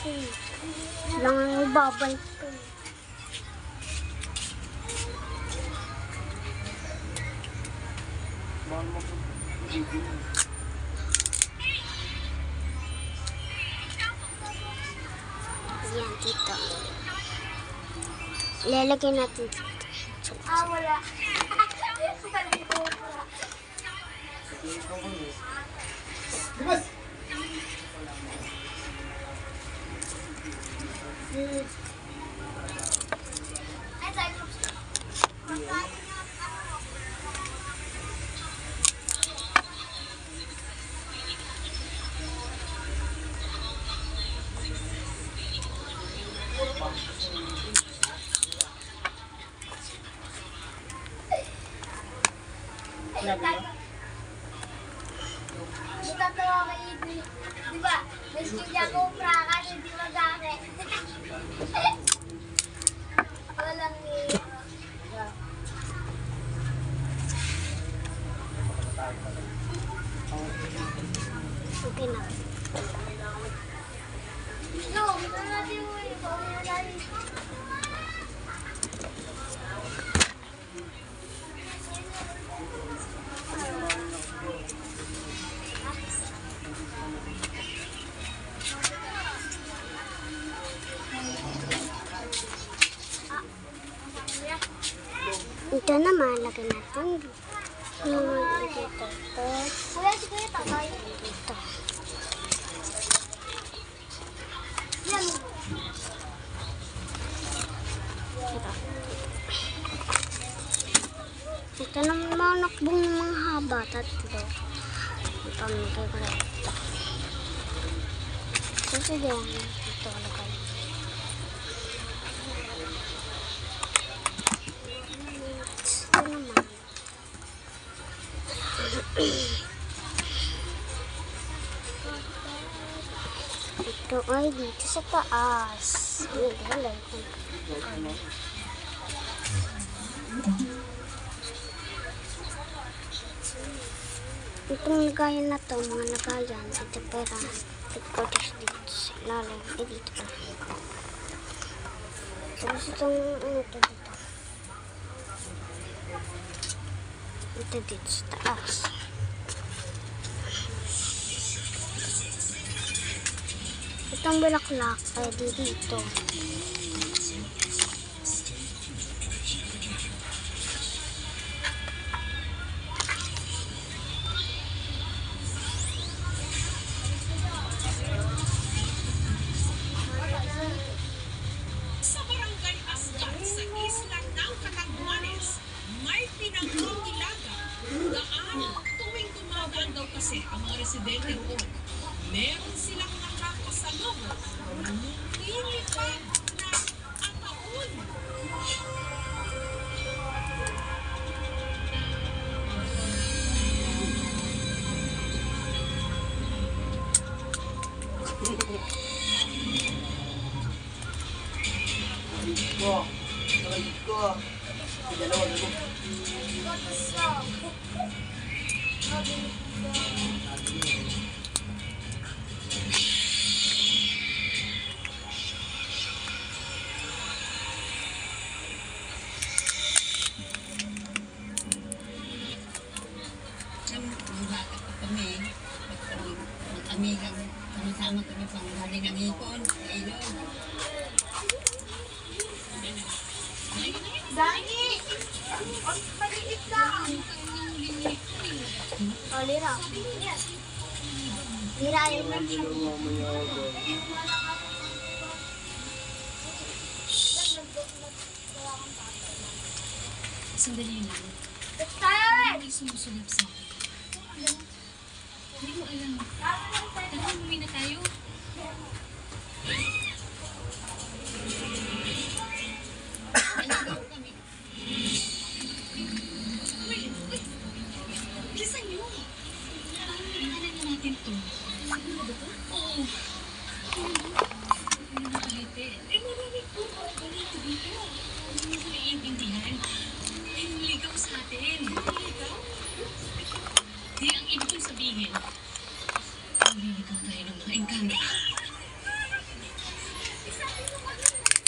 Lang ang babay ko. Yan, dito. Ilalagay natin dito. Wala. Tatawa kay Idri. Diba? May skilya ko prakas, hindi magkakit. Walang okay na. No, ito natin mo yung ito naman, lagyan natin dito. Wala si Kuya Tatay. Dito. Yan. Ito naman mga nakbong mga haba. Tatlo. Ito ang nagay ko lang ito. Kasi yan. Ito lagay. Ito ay dito sa taas. Itong lagayan na to, mga lagayan, dito pera. Ito dito sa ilalim. Dito pa. Tapos itong ano to dito. Ito dito sa taas. Itong bulaklak ay dito. Sa Barangay Asgat sa isla ng Catanduanes, may pinangangailaga daan tuwing dumadaan daw kasi ang mga residente roon. Meron silang nakakasalubong na lumilipad na ataon. Sama kami panggaling ng ipon. Dani! Maliit lang! O, lira. Lira yun lang siya. Sandali lang. Start! May sumusunod sa akin. Hindi ko alam. Tara, umuwi na tayo. Naligaw kami. Wait. Bilisan niyo. Tingnan na natin to. Oo. Ano na kalite? Marinig ko. Ganito dito. Hindi ko naiintindihan. Ay, naligaw sa atin. Naligaw? Di ang ibig kong sabihin. Naligaw